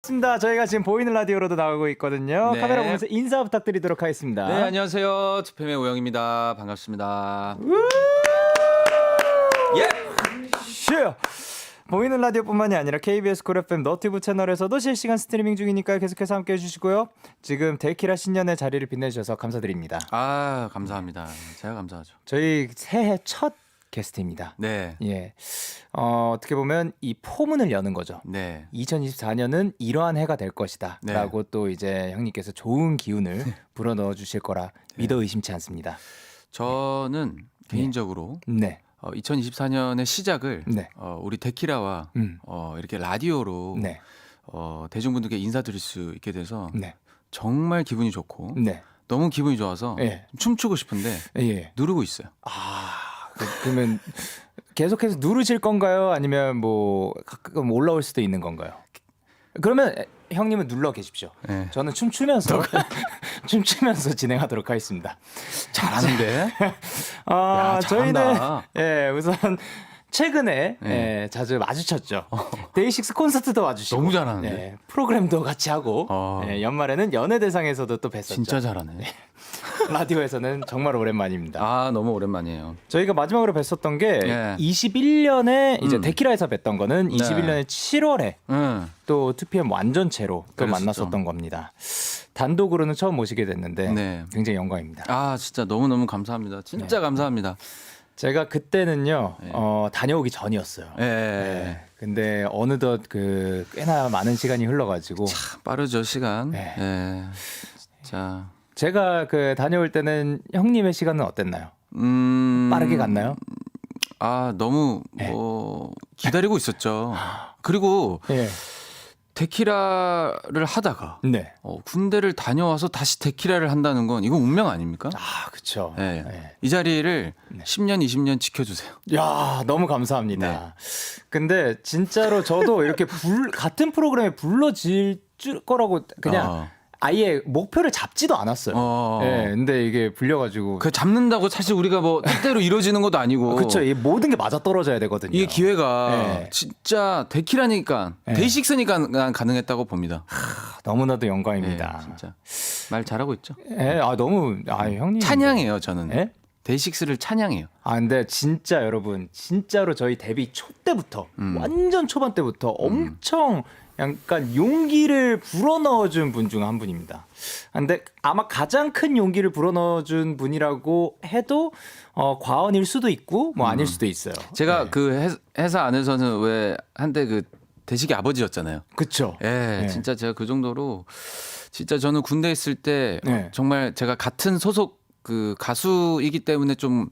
반갑습니다. 저희가 지금 보이는 라디오로도 나오고 있거든요. 네. 카메라 보면서 인사 부탁드리도록 하겠습니다. 네, 안녕하세요. 투팸의 오영입니다. 반갑습니다. 예! 슈! 보이는 라디오뿐만이 아니라 KBS 쿨 FM 너튜브 채널에서도 실시간 스트리밍 중이니까 계속해서 함께해 주시고요. 지금 데키라 신년의 자리를 빛내주셔서 감사드립니다. 아, 감사합니다. 제가 감사하죠. 저희 새해 첫 게스트입니다. 네. 예. 어떻게 보면 이 포문을 여는 거죠. 네. 2024년은 이러한 해가 될 것이다. 네. 라고 또 이제 형님께서 좋은 기운을 불어넣어 주실 거라 믿어 의심치 않습니다. 저는 개인적으로 네. 2024년의 시작을 네. 우리 데키라와 이렇게 라디오로 네. 대중분들께 인사드릴 수 있게 돼서 네. 정말 기분이 좋고 네. 너무 기분이 좋아서 예. 춤추고 싶은데 예. 누르고 있어요. 그러면 계속해서 누르실 건가요? 아니면 뭐 가끔 올라올 수도 있는 건가요? 그러면 형님은 눌러 계십시오. 네. 저는 춤추면서 춤추면서 진행하도록 하겠습니다. 잘하는데? 아, 야, 저희는 잘한다. 예, 우선 최근에 네. 예, 자주 마주쳤죠. 데이식스 콘서트도 와주시고 너무 잘하는데? 예, 프로그램도 같이 하고 예, 연말에는 연예대상에서도 또 뵀었죠. 진짜 잘하네. 라디오에서는 정말 오랜만입니다. 아, 너무 오랜만이에요. 저희가 마지막으로 뵀었던 게 예. 21년에 이제 데키라에서 뵀던 거는 네. 21년에 7월에 응. 또 2PM 완전체로 또 그랬었죠. 만났었던 겁니다. 단독으로는 처음 모시게 됐는데 네. 굉장히 영광입니다. 아, 진짜 너무너무 감사합니다. 진짜 감사합니다. 제가 그때는요 네. 다녀오기 전이었어요. 예. 네. 근데 어느덧 그 꽤나 많은 시간이 흘러가지고 참 빠르죠, 시간. 네. 예. 진짜. 제가 그 다녀올 때는 형님의 시간은 어땠나요? 빠르게 갔나요? 아, 너무 뭐 기다리고 있었죠. 그리고 예. 데키라를 하다가 네. 군대를 다녀와서 다시 데키라를 한다는 건 이건 운명 아닙니까? 아, 그렇죠. 예. 네. 이 자리를 10년, 20년 지켜주세요. 야, 너무 감사합니다. 네. 근데 진짜로 저도 이렇게 같은 프로그램에 불러질 거라고 그냥 아예 목표를 잡지도 않았어요. 예, 근데 이게 불려가지고. 그 잡는다고 사실 우리가 뭐 뜻대로 이루어지는 것도 아니고. 그렇죠. 이 모든 게 맞아 떨어져야 되거든요. 이게 기회가 네. 진짜 데키라니까 네. 데이식스니까 난 가능했다고 봅니다. 너무나도 영광입니다. 네, 진짜 말 잘하고 있죠. 예, 너무 형님 찬양해요 저는. 예? 데이식스를 찬양해요. 근데 진짜 여러분 진짜로 저희 데뷔 초 때부터 완전 초반 때부터 엄청 약간 용기를 불어넣어준 분 중 한 분입니다. 근데 아마 가장 큰 용기를 불어넣어준 분이라고 해도 과언일 수도 있고 뭐 아닐 수도 있어요. 제가 네. 그 회사 안에서는 왜 한때 그 대식이 아버지였잖아요. 그쵸. 예, 네. 진짜 제가 그 정도로 진짜 저는 군대 있을 때 네. 정말 제가 같은 소속 그 가수이기 때문에 좀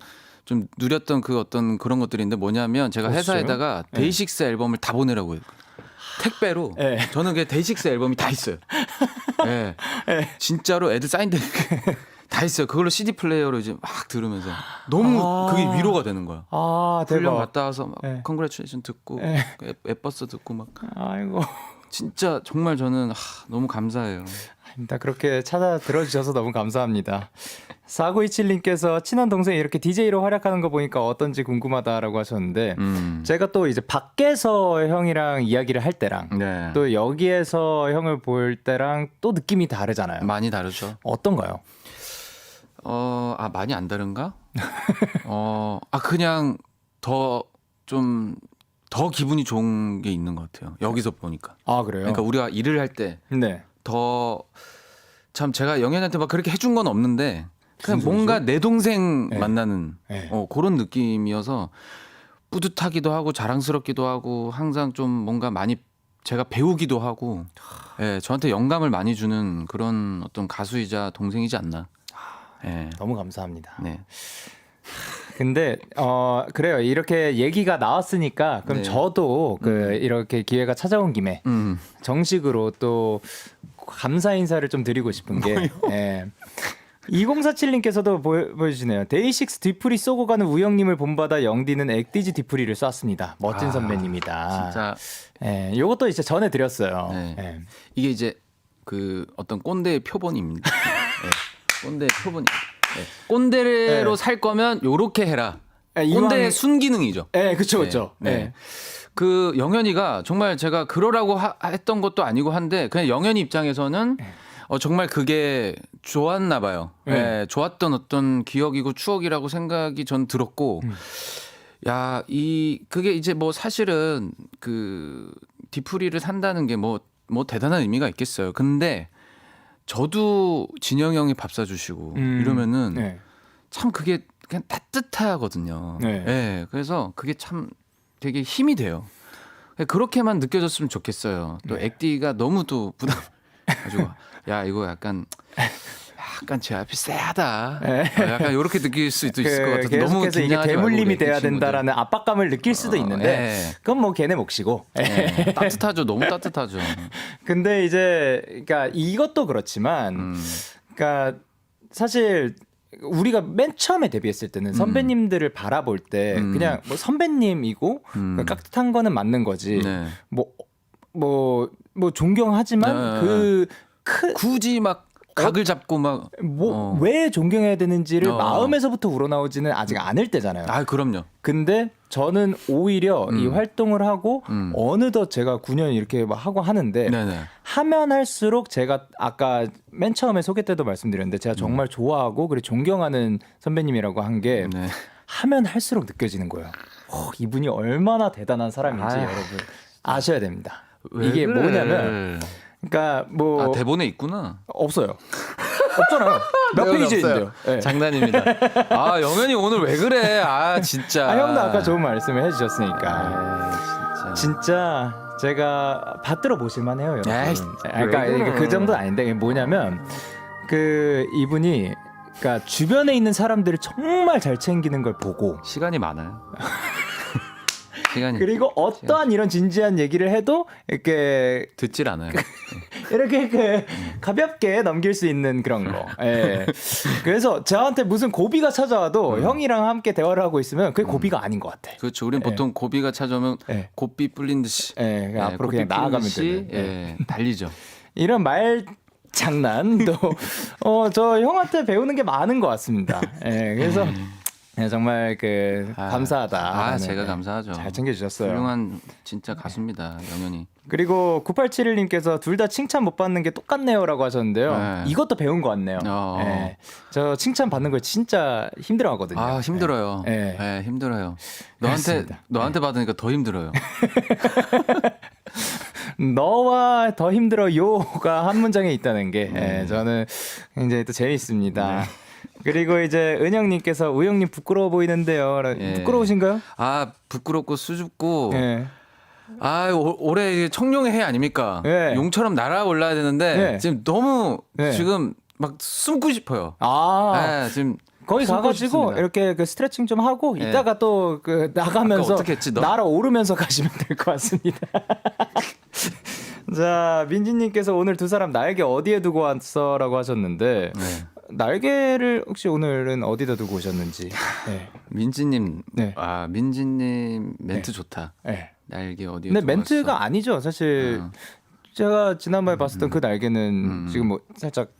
누렸던 그 어떤 그런 것들인데 뭐냐면 제가 회사에다가 네. 데이식스 앨범을 다 보내라고 해요. 택배로 네. 저는 그 데이식스 앨범이 다 있어요. 예. 진짜로 애들 사인된 다 있어요. 그걸로 CD 플레이어로 이제 막 들으면서 너무 그게 위로가 되는 거야. 훈련 대박. 갔다 와서 막 네. 컨그레츄레이션 듣고 앱버스 듣고 막 아이고. 진짜 정말 저는 너무 감사해요. 아닙니다. 그렇게 찾아 들어주셔서 너무 감사합니다. 4927님께서 친한 동생이 이렇게 DJ로 활약하는 거 보니까 어떤지 궁금하다라고 하셨는데 제가 또 이제 밖에서 형이랑 이야기를 할 때랑 네. 또 여기에서 형을 볼 때랑 또 느낌이 다르잖아요. 많이 다르죠. 어떤가요? 많이 안 다른가? 그냥 더 기분이 좋은 게 있는 것 같아요. 여기서 보니까. 아, 그래요? 그러니까 우리가 일을 할 때 네. 더 참 제가 영현한테 막 그렇게 해준 건 없는데 그냥 무슨 뭔가 소리죠? 내 동생 네. 만나는 네. 그런 느낌이어서 뿌듯하기도 하고 자랑스럽기도 하고 항상 좀 뭔가 많이 제가 배우기도 하고 저한테 영감을 많이 주는 그런 어떤 가수이자 동생이지 않나. 너무 감사합니다. 네. 근데 그래요. 이렇게 얘기가 나왔으니까 그럼 네. 저도 이렇게 기회가 찾아온 김에 정식으로 또 감사 인사를 좀 드리고 싶은 게 2047님께서도 보여주시네요. 데이식스 뒤풀이 쏘고 가는 우영님을 본받아 영디는 액디지 뒤풀이를 쐈습니다. 멋진 선배님이다. 진짜 요것도 이제 전해드렸어요. 네. 예. 이게 이제 그 어떤 꼰대의 표본입니다. 꼰대의 표본이. 꼰대로 살 거면 요렇게 해라. 꼰대의 순기능이죠. 네, 그렇죠, 그렇죠. 네. 네. 그 영현이가 정말 제가 그러라고 했던 것도 아니고 한데 그냥 영현이 입장에서는 정말 그게 좋았나 봐요. 네. 좋았던 어떤 기억이고 추억이라고 생각이 전 들었고, 야, 그게 이제 뭐 사실은 그 디프리를 산다는 게 뭐 대단한 의미가 있겠어요. 근데 저도 진영 형이 밥 사주시고 이러면은 네. 참 그게 그냥 따뜻하거든요. 네. 네, 그래서 그게 참 되게 힘이 돼요. 그렇게만 느껴졌으면 좋겠어요. 또 액디가 너무 또 부담 가지고 야 이거 약간 제 앞이 쎄하다. 약간 이렇게 느낄 수도 있을 것 같아서 너무 계속해서 이게 긴장하지 말고 대물림이 우리 돼야 친구들. 된다라는 압박감을 느낄 수도 있는데 네. 그건 뭐 걔네 몫이고. 따뜻하죠. 너무 따뜻하죠. 근데 이제 그러니까 이것도 그렇지만 그러니까 사실 우리가 맨 처음에 데뷔했을 때는 선배님들을 바라볼 때 그냥 뭐 선배님이고 그러니까 깍듯한 거는 맞는 거지. 네. 뭐 존경하지만 네. 그 굳이 막 각을 잡고 막 왜 존경해야 되는지를 어. 마음에서부터 우러나오지는 아직 않을 때잖아요. 아, 그럼요. 근데 저는 오히려 이 활동을 하고 어느덧 제가 9년 이렇게 막 하고 하는데 네네. 하면 할수록 제가 아까 맨 처음에 소개 때도 말씀드렸는데 제가 정말 좋아하고 그리고 존경하는 선배님이라고 한 게 네. 하면 할수록 느껴지는 거예요. 이분이 얼마나 대단한 사람인지 아유. 여러분 아셔야 됩니다. 왜 이게 그래? 뭐냐면 그러니까 뭐 아, 대본에 있구나. 없어요. 없잖아요. 몇 대본에 페이지인데요. 없어요. 네. 장난입니다. 아, 영현이 오늘 왜 그래? 아, 진짜. 형도 아까 좋은 말씀을 해주셨으니까 아, 진짜. 진짜 제가 받들어 보실만 해요, 여러분. 에이, 그러니까 왜 그래. 그 정도는 아닌데 그게 뭐냐면 그 이분이 그러니까 주변에 있는 사람들을 정말 잘 챙기는 걸 보고 시간이 많아요. 시간이 그리고 어떠한 이런 진지한 얘기를 해도 이렇게 듣질 않아요. 이렇게 가볍게 넘길 수 있는 그런 거. 예. 그래서 저한테 무슨 고비가 찾아와도 형이랑 함께 대화를 하고 있으면 그게 고비가 아닌 것 같아. 그렇죠. 우린 보통 고비가 찾아오면 예. 고삐 뿔린 듯이 예, 앞으로 그냥 나아가면 되는. 달리죠. 이런 말 장난도 저 형한테 배우는 게 많은 것 같습니다. 예, 그래서 네, 정말 감사하다. 제가 감사하죠. 잘 챙겨주셨어요. 훌륭한 진짜 가수입니다, 영현이. 그리고 9871님께서 둘 다 칭찬 못 받는 게 똑같네요라고 하셨는데요. 네. 이것도 배운 것 같네요. 네. 저 칭찬 받는 걸 진짜 힘들어하거든요. 아, 힘들어요. 네. 네, 힘들어요. 그렇습니다. 너한테 받으니까 더 힘들어요. 너와 더 힘들어요가 한 문장에 있다는 게 저는 굉장히 또 재밌습니다. 그리고 이제 은영님께서 우영님 부끄러워 보이는데요. 부끄러우신가요? 아, 부끄럽고 수줍고. 네. 아, 올해 청룡의 해 아닙니까? 네. 용처럼 날아올라야 되는데 네. 지금 너무 네. 지금 막 숨고 싶어요. 지금 거기 숨고 가가지고 싶습니다. 이렇게 스트레칭 좀 하고 네. 이따가 또 나가면서 아까 어떻게 했지, 너? 날아오르면서 가시면 될 것 같습니다. 자, 민지님께서 오늘 두 사람 날개 어디에 두고 왔어라고 하셨는데 네. 날개를 혹시 오늘은 어디다 두고 오셨는지. 네. 민지님, 네. 민지님 멘트 좋다. 네. 날개 어디에 근데 두고 멘트가 왔어? 아니죠. 사실 제가 지난번에 봤었던 그 날개는 지금 뭐 살짝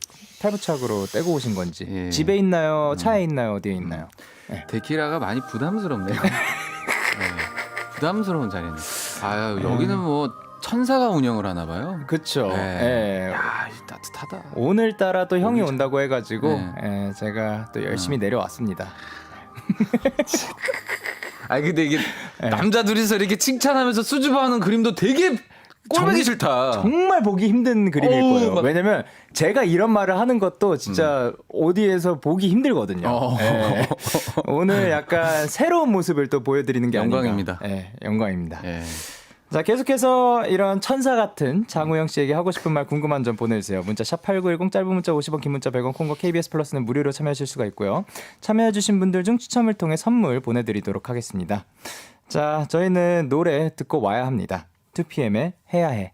탈부착으로 떼고 오신 건지 예. 집에 있나요? 차에 있나요? 어디에 있나요? 데키라가 많이 부담스럽네요. 네. 부담스러운 자리네. 여기는 뭐 천사가 운영을 하나 봐요. 그렇죠. 네. 예. 야, 따뜻하다. 오늘따라 또 형이 온다고 해가지고 네. 제가 또 열심히 내려왔습니다. 근데 이게 남자 둘이서 이렇게 칭찬하면서 수줍어하는 그림도 되게 꼴보기 싫다. 정말 보기 힘든 그림일 어우, 거예요. 막- 왜냐면 제가 이런 말을 하는 것도 진짜 어디에서 보기 힘들거든요. 예. 오늘 약간 새로운 모습을 또 보여드리는 게 영광입니다. 아닌가. 예, 영광입니다. 예. 자, 계속해서 이런 천사 같은 장우영 씨에게 하고 싶은 말 궁금한 점 보내주세요. 문자 샵8910 짧은 문자 50원 긴 문자 100원 콩과 KBS 플러스는 무료로 참여하실 수가 있고요. 참여해주신 분들 중 추첨을 통해 선물 보내드리도록 하겠습니다. 자, 저희는 노래 듣고 와야 합니다. 2PM의 해야 해.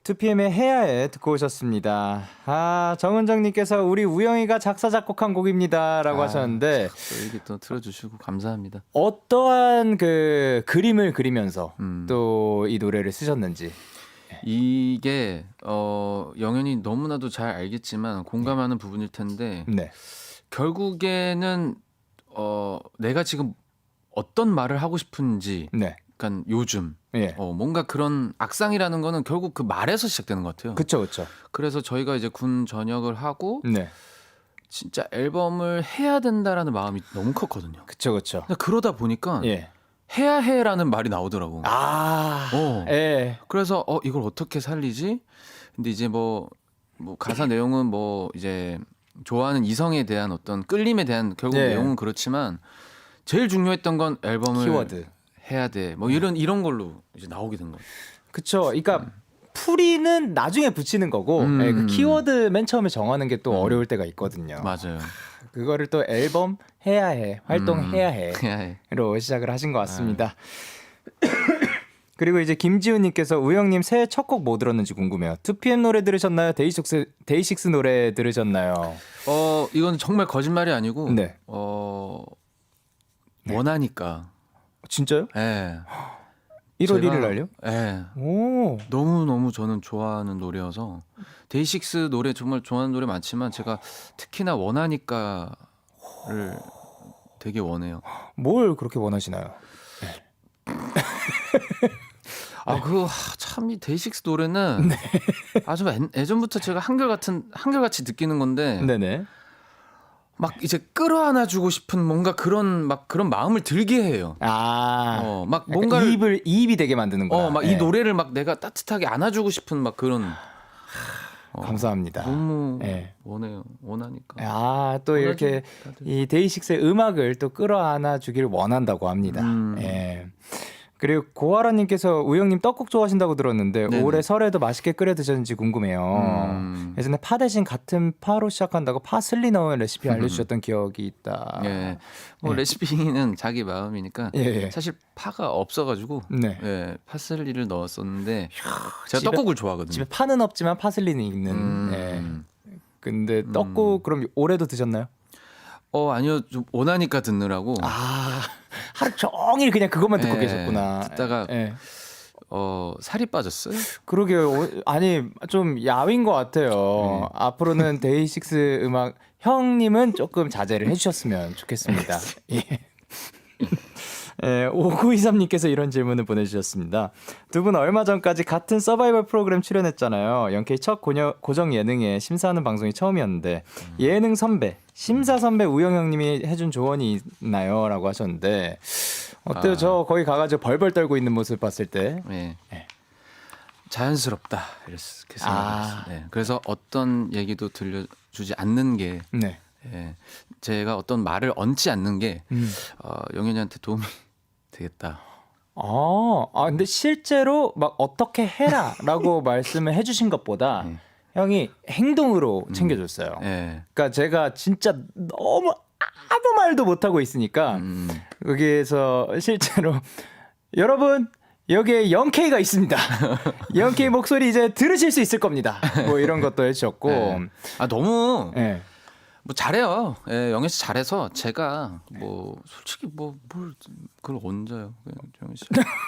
2PM의 해야 해 듣고 오셨습니다. 정은정님께서 우리 우영이가 작사 작곡한 곡입니다 라고 하셨는데 또 이렇게 또 틀어주시고 감사합니다. 어떠한 그 그림을 그리면서 또 이 노래를 쓰셨는지. 이게 영현이 너무나도 잘 알겠지만 공감하는 부분일 텐데 네. 결국에는 내가 지금 어떤 말을 하고 싶은지, 네. 약간 요즘 예. 뭔가 그런 악상이라는 거는 결국 그 말에서 시작되는 것 같아요. 그쵸, 그쵸. 그래서 저희가 이제 군 전역을 하고 네. 진짜 앨범을 해야 된다라는 마음이 너무 컸거든요. 그쵸, 그쵸. 근데 그러다 보니까 예. 해야 해라는 말이 나오더라고. 아. 예. 그래서 이걸 어떻게 살리지? 근데 이제 뭐 가사 내용은 뭐 이제 좋아하는 이성에 대한 어떤 끌림에 대한 결국 예. 내용은 그렇지만 제일 중요했던 건 앨범을 키워드. 해야 돼. 뭐 이런 걸로 이제 나오게 된 거예요. 그쵸. 그러니까 풀이는 나중에 붙이는 거고 예, 그 키워드 맨 처음에 정하는 게 또 어려울 때가 있거든요. 맞아요. 그거를 또 앨범 해야 해, 활동해야 해로 해야 해. 시작을 하신 것 같습니다. 그리고 이제 김지훈님께서 우영님 새해 첫 곡 뭐 들었는지 궁금해요. 2PM 노래 들으셨나요? 데이식스 노래 들으셨나요? 이건 정말 거짓말이 아니고 네. 원하니까. 진짜요? 예. 1월 제가- 1일 날요? 예. 오. 너무 저는 좋아하는 노래여서 데이식스 노래 정말 좋아하는 노래 많지만 제가 특히나 원하니까를 되게 원해요. 뭘 그렇게 원하시나요? 참 이 데이식스 노래는 아주 예전부터 제가 한결같이 느끼는 건데 네네. 막 이제 끌어안아주고 싶은 뭔가 그런 마음을 들게 해요. 아. 막 약간 뭔가를 이입이 되게 만드는구나. 막 이 노래를 막 내가 따뜻하게 안아주고 싶은 막 그런 감사합니다. 너무 예. 원해요. 원하니까. 아, 또 이렇게 다들. 이 데이식스의 음악을 또 끌어안아 주기를 원한다고 합니다. 예. 그리고 고아라님께서 우영님 떡국 좋아하신다고 들었는데 네네. 올해 설에도 맛있게 끓여 드셨는지 궁금해요. 예전에 파 대신 같은 파로 시작한다고 파슬리 넣은 레시피 알려주셨던 기억이 있다. 예. 뭐 레시피는 자기 마음이니까 예, 예. 사실 파가 없어가지고 네. 예, 파슬리를 넣었었는데 제가 집에- 떡국을 좋아하거든요. 집에 파는 없지만 파슬리는 있는. 예. 근데 떡국 그럼 올해도 드셨나요? 아니요, 좀 원하니까 듣느라고 아, 하루 종일 그냥 그것만 듣고 예, 계셨구나. 듣다가 예. 살이 빠졌어요. 그러게요. 아니 좀 야윈 것 같아요. 앞으로는 데이식스 음악 형님은 조금 자제를 해주셨으면 좋겠습니다. 예. 예, 5923님께서 이런 질문을 보내주셨습니다. 두 분 얼마 전까지 같은 서바이벌 프로그램 출연했잖아요. 영케이 첫 고정 예능에 심사하는 방송이 처음이었는데 예능 선배, 심사 선배 우영 형님이 해준 조언이 있나요? 라고 하셨는데 어때요? 저 거기 가가지고 벌벌 떨고 있는 모습 봤을 때. 예. 예. 자연스럽다 이렇게 생각했어요. 네. 그래서 어떤 얘기도 들려주지 않는 게 네. 예, 제가 어떤 말을 얹지 않는 게 영현이한테 도움이 되겠다. 근데 실제로 막 어떻게 해라라고 말씀을 해주신 것보다 형이 행동으로 챙겨줬어요. 예. 그러니까 제가 진짜 너무 아무 말도 못 하고 있으니까 여기에서 실제로 여러분 여기에 영케이가 있습니다. 영케이 목소리 이제 들으실 수 있을 겁니다. 뭐 이런 것도 해주셨고. 너무 예. 뭐 잘해요. 예, 영현 씨 잘해서 제가 뭐 솔직히 뭘 그걸 얹어요. 영현 씨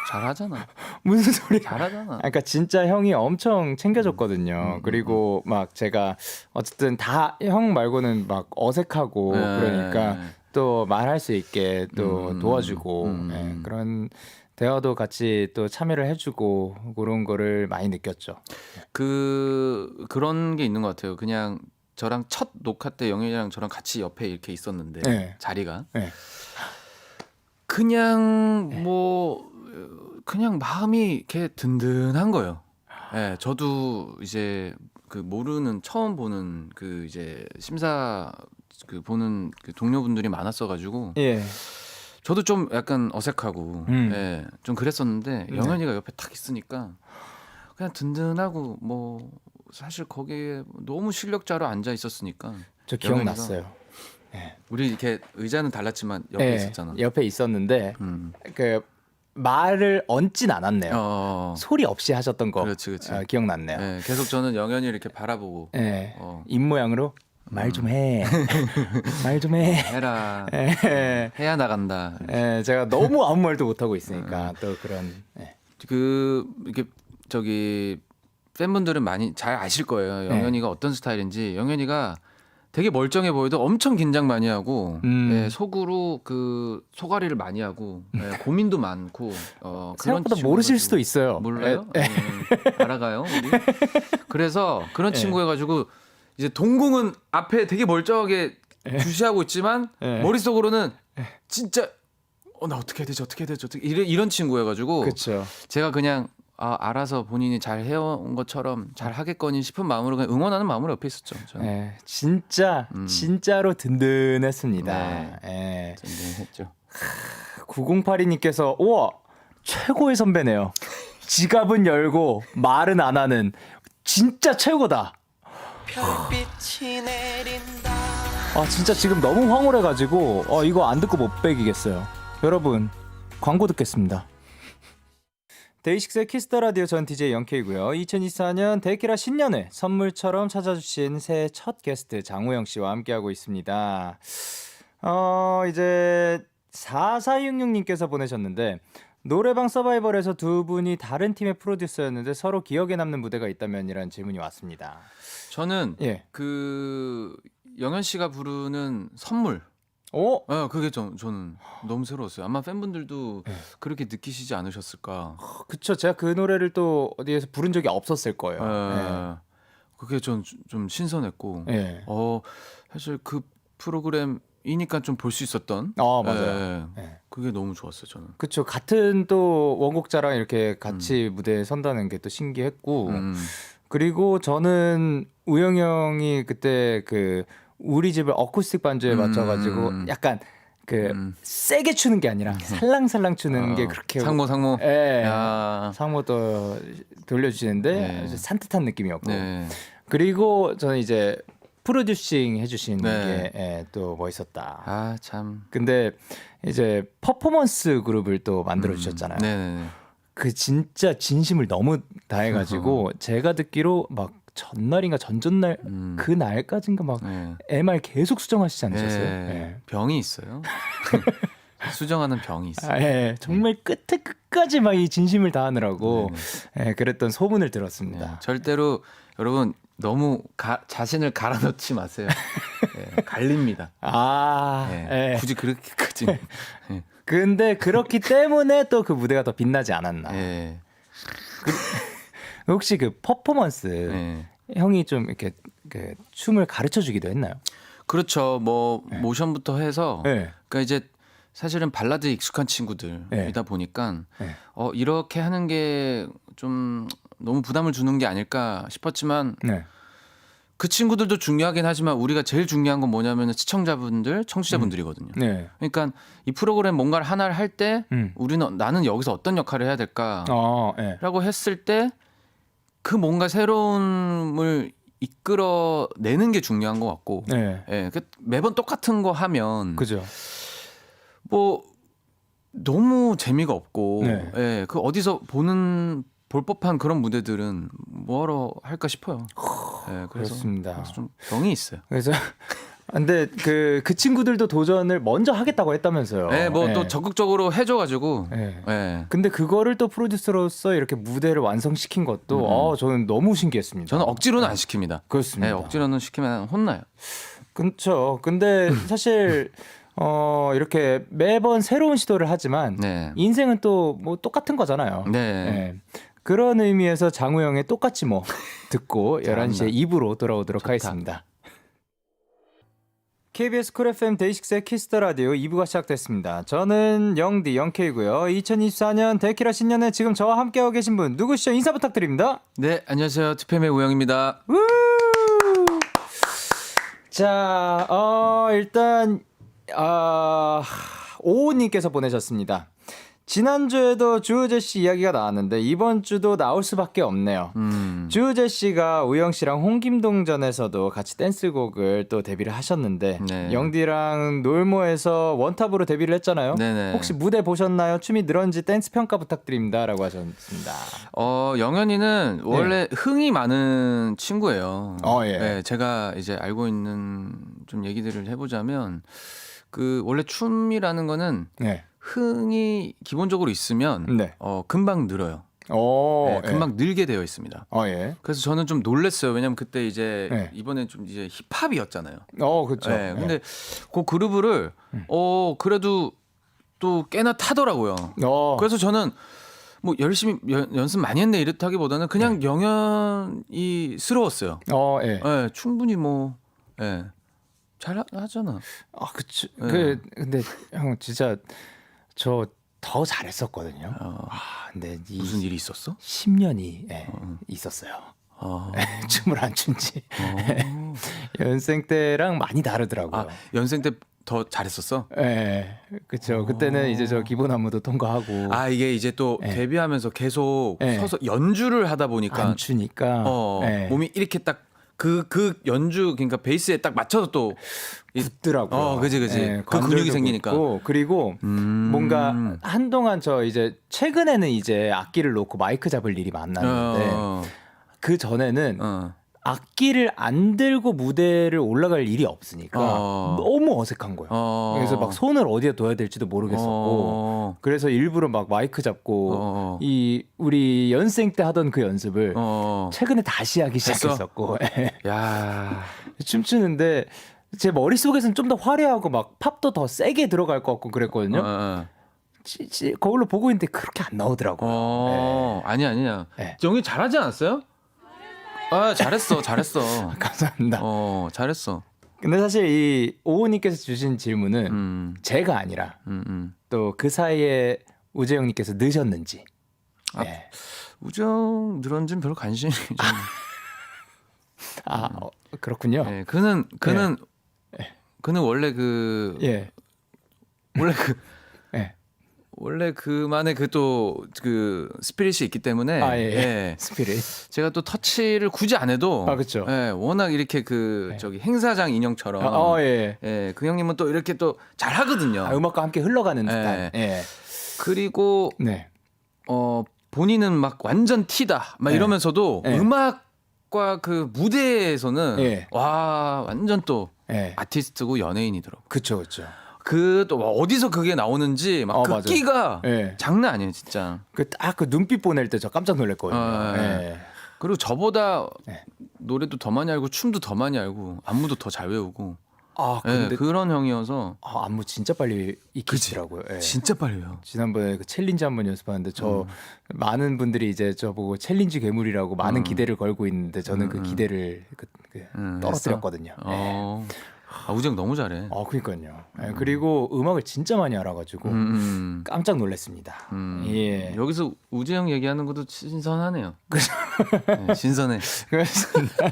잘하잖아. 무슨 소리야? 잘하잖아. 그러니까 진짜 형이 엄청 챙겨줬거든요. 그리고 막 제가 어쨌든 다 형 말고는 막 어색하고 그러니까 또 말할 수 있게 또 도와주고 예, 그런 대화도 같이 또 참여를 해주고 그런 거를 많이 느꼈죠. 그런 게 있는 것 같아요. 그냥 저랑 첫 녹화 때 영현이랑 저랑 같이 옆에 이렇게 있었는데 네. 자리가 네. 그냥 그냥 마음이 이렇게 든든한 거예요. 예, 저도 이제 그 모르는 처음 보는 그 이제 심사 그 보는 그 동료분들이 많았어가지고 예. 저도 좀 약간 어색하고 예, 좀 그랬었는데 영현이가 옆에 딱 있으니까 그냥 든든하고 뭐 사실 거기에 너무 실력자로 앉아 있었으니까 저 기억났어요. 우리 이렇게 의자는 달랐지만 옆에 예, 있었잖아. 옆에 있었는데 그 말을 얹진 않았네요. 소리 없이 하셨던 거. 그렇지. 기억났네요. 예, 계속 저는 영현이 이렇게 바라보고 예. 입 모양으로 말 좀 해. 말 좀 해. 해라. 예. 해야 나간다. 예, 제가 너무 아무 말도 못 하고 있으니까 또 그런. 예. 이렇게 저기 팬분들은 많이 잘 아실 거예요. 영현이가 어떤 스타일인지. 영현이가 되게 멀쩡해 보여도 엄청 긴장 많이 하고 음. 예, 속으로 그 소가리를 많이 하고 예, 고민도 많고 그런 생각보다 친구여가지고. 모르실 수도 있어요. 몰라요? 알아가요 우리? 그래서 그런 예. 친구여가지고 이제 동공은 앞에 되게 멀쩡하게 주시하고 있지만 예. 머릿속으로는 진짜 나 어떻게 해야 되지 이런 친구여가지고 그렇죠. 제가 그냥 알아서 본인이 잘 해온 것처럼 잘 하겠거니 싶은 마음으로 그냥 응원하는 마음으로 옆에 있었죠. 저는. 예, 진짜 진짜로 든든했습니다. 예. 했죠. 9082님께서 우와 최고의 선배네요. 지갑은 열고 말은 안 하는 진짜 최고다. 별빛이 내린다. 진짜 지금 너무 황홀해가지고 이거 안 듣고 못 빼기겠어요. 여러분 광고 듣겠습니다. 데이식스의 키스더 라디오, 전 DJ 영케이고요. 2024년 데키라 신년회 선물처럼 찾아주신 새해 첫 게스트 장우영 씨와 함께하고 있습니다. 이제 4466님께서 보내셨는데 노래방 서바이벌에서 두 분이 다른 팀의 프로듀서였는데 서로 기억에 남는 무대가 있다면이라는 질문이 왔습니다. 저는 예. 그 영현 씨가 부르는 선물. 그게 저는 너무 새로웠어요. 아마 팬분들도 그렇게 느끼시지 않으셨을까. 그쵸. 제가 그 노래를 또 어디에서 부른 적이 없었을 거예요. 그게 좀 신선했고. 예. 사실 그 프로그램이니까 좀 볼 수 있었던. 맞아요. 예. 그게 너무 좋았어요. 저는. 그쵸. 같은 또 원곡자랑 이렇게 같이 무대에 선다는 게 또 신기했고. 그리고 저는 우영이 형이 그때 그 우리 집을 어쿠스틱 반주에 맞춰가지고 약간 그 세게 추는 게 아니라 살랑살랑 추는 게 그렇게 상모. 예. 야. 상모도 돌려주시는데 네. 아주 산뜻한 느낌이었고. 네. 그리고 저는 이제 프로듀싱 해주신 네. 게 또 멋있었다. 참. 근데 이제 퍼포먼스 그룹을 또 만들어 주셨잖아요. 네네네. 그 진짜 진심을 너무 다해가지고 제가 듣기로 막 전날인가 전전날 그 날까지인가 막 네. MR 계속 수정하시지 않으셨어요? 네. 병이 있어요. 수정하는 병이 있어요. 예, 정말 끝에 끝까지 막 이 진심을 다하느라고 네네. 그랬던 소문을 네. 들었습니다. 절대로 여러분 너무 자신을 갈아 넣지 마세요. 갈립니다. 예. 굳이 그렇게까지. 근데 그렇기 때문에 또 그 무대가 더 빛나지 않았나. 혹시 그 퍼포먼스 형이 좀 이렇게 그 춤을 가르쳐 주기도 했나요? 그렇죠. 뭐 모션부터 해서 그러니까 이제 사실은 발라드에 익숙한 친구들이다 보니까 이렇게 하는 게 좀 너무 부담을 주는 게 아닐까 싶었지만 그 친구들도 중요하긴 하지만 우리가 제일 중요한 건 뭐냐면 시청자분들, 청취자분들이거든요. 그러니까 이 프로그램 뭔가를 하나를 할 때 나는 여기서 어떤 역할을 해야 될까라고 했을 때 그 뭔가 새로움을 이끌어내는 게 중요한 것 같고 매번 똑같은 거 하면 그죠. 뭐 너무 재미가 없고 그 어디서 볼 법한 그런 무대들은 뭐하러 할까 싶어요. 그래서 그렇습니다. 좀 병이 있어요. 그래서 근데 그 친구들도 도전을 먼저 하겠다고 했다면서요. 뭐 또 적극적으로 해줘가지고. 근데 그거를 또 프로듀서로서 이렇게 무대를 완성시킨 것도 저는 너무 신기했습니다. 저는 억지로는 안 시킵니다. 그렇습니다. 억지로는 시키면 혼나요. 그렇죠. 근데 사실 이렇게 매번 새로운 시도를 하지만 인생은 또 뭐 똑같은 거잖아요. 그런 의미에서 장우영의 똑같이 뭐 듣고 11시에 2부로 돌아오도록 하겠습니다. KBS 쿨 FM 데이식스의 키스더 라디오 2부가 시작됐습니다. 저는 영디 영케이고요. 2024년 데키라 신년회 지금 저와 함께하고 계신 분 누구시죠? 인사 부탁드립니다. 네, 안녕하세요. 투팸의 우영입니다. 자, 일단 오호님께서 보내셨습니다. 지난주에도 주우재 씨 이야기가 나왔는데 이번 주도 나올 수밖에 없네요. 주우재 씨가 우영 씨랑 홍김동전에서도 같이 댄스곡을 또 데뷔를 하셨는데 영디랑 놀모에서 원탑으로 데뷔를 했잖아요. 혹시 무대 보셨나요? 춤이 늘었는지 댄스 평가 부탁드립니다라고 하셨습니다. 영현이는 원래 흥이 많은 친구예요. 제가 이제 알고 있는 좀 얘기들을 해보자면 그 원래 춤이라는 거는 흥이 기본적으로 있으면 금방 늘어요. 어, 네, 금방 늘게 되어 있습니다. 예. 그래서 저는 좀 놀랐어요. 왜냐면 그때 이제 네. 이번에 좀 이제 힙합이었잖아요. 그렇죠. 네, 근데 그 그루브를 그래도 또 꽤나 타더라고요. 그래서 저는 뭐 열심히 연습 많이 했네 이렇다기보다는 그냥 영연이 스러웠어요. 예. 네, 충분히 뭐 잘 하잖아. 그치. 네. 근데 형 진짜 저 더 잘했었거든요. 근데 무슨 일이 있었어? 10년이 있었어요. 춤을 안 춘지. 연생 때랑 많이 다르더라고요. 연생 때 더 잘했었어? 예, 그렇죠. 그때는 이제 저 기본 안무도 통과하고 이게 이제 또 데뷔하면서 계속 네. 서서 연주를 하다 보니까 안 추니까 몸이 이렇게 딱 그 연주 그러니까 베이스에 딱 맞춰서 또 붙더라고요. 그지. 그 근육이 관절도 생기니까. 붙고, 그리고 뭔가 한동안 저 이제 최근에는 이제 악기를 놓고 마이크 잡을 일이 많았는데 그 전에는 악기를 안 들고 무대를 올라갈 일이 없으니까 너무 어색한 거예요. 그래서 막 손을 어디에 둬야 될지도 모르겠었고 그래서 일부러 막 마이크 잡고 이 우리 연생 때 하던 그 연습을 최근에 다시 하기 시작했었고 야. 춤추는데 제 머릿속에서는 좀 더 화려하고 막 팝도 더 세게 들어갈 것 같고 그랬거든요. 거울로 보고 있는데 그렇게 안 나오더라고요. 아니야. 네. 영희 잘하지 않았어요? 잘했어. 감사합니다. 잘했어. 근데 사실 이 오호님께서 주신 질문은 제가 아니라 또 그 사이에 우재영님께서 넣으셨는지. 네. 우정 늘었는지는 별로 관심이 좀. 그렇군요. 네, 그는 원래 원래 그만의 그 스피릿이 있기 때문에 스피릿. 제가 또 터치를 굳이 안 해도 그렇죠. 워낙 이렇게 저기 행사장 인형처럼 그 형님은 또 이렇게 또 잘 하거든요. 음악과 함께 흘러가는 듯한. 그리고 본인은 막 완전 티다 막 이러면서도 음악과 그 무대에서는 와 완전 또 아티스트고 연예인이더라고. 그렇죠. 그 또 어디서 그게 나오는지 막 그 끼가 장난 아니에요 진짜. 그 눈빛 보낼 때 저 깜짝 놀랐거든요. 그리고 저보다 노래도 더 많이 알고 춤도 더 많이 알고 안무도 더 잘 외우고. 근데 그런 형이어서 안무 진짜 빨리 익히시더라고요. 진짜 빨리 외워. 지난번에 그 챌린지 한번 연습하는데 저 많은 분들이 이제 저보고 챌린지 괴물이라고 많은 기대를 걸고 있는데 저는 그 기대를 떨어뜨렸거든요. 우정 너무 잘해. 그러니까요. 그리고 음악을 진짜 많이 알아가지고 깜짝 놀랐습니다. 여기서 우재형 얘기하는 것도 신선하네요. 신선해. 그렇습니다.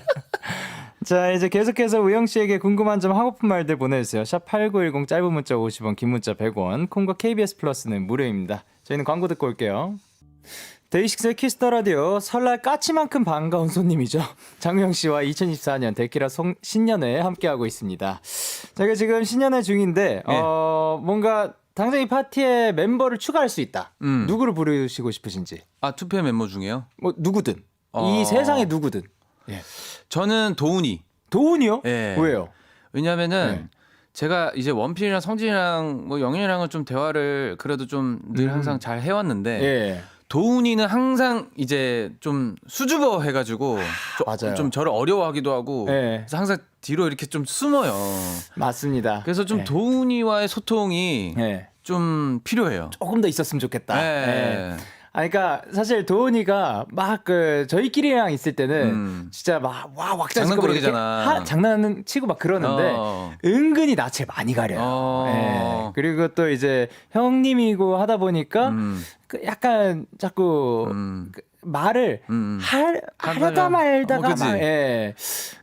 자, 이제 계속해서 우영 씨에게 궁금한 점 하고픈 말들 보내주세요. 샵 8910 짧은 문자 50원, 긴 문자 100원, 콩과 KBS 플러스는 무료입니다. 저희는 광고 듣고 올게요. 데이식스의 키스터 라디오 설날 까치만큼 반가운 손님이죠. 장우영 씨와 2024년 데키라 신년회 함께하고 있습니다. 저희가 지금 신년회 중인데 뭔가 당장 이 파티에 멤버를 추가할 수 있다. 누구를 부르시고 싶으신지. 투표 멤버 중에요? 뭐 누구든. 이 세상에 누구든. 저는 도훈이. 도훈이요? 왜요? 왜냐면은 제가 이제 원필이랑 성진이랑 뭐 영현이랑은 좀 대화를 그래도 좀 늘 항상 잘 해왔는데 도훈이는 항상 이제 좀 수줍어 해가지고 좀 저를 어려워하기도 하고 그래서 항상 뒤로 이렇게 좀 숨어요. 맞습니다. 그래서 좀 도훈이와의 소통이 좀 필요해요. 조금 더 있었으면 좋겠다. 그러니까 사실 도훈이가 막 저희끼리랑 있을 때는 진짜 막 장난꾸러기잖아. 장난 치고 막 그러는데 은근히 낯을 많이 가려요. 그리고 또 이제 형님이고 하다 보니까 약간 자꾸 말을 하려다 말다가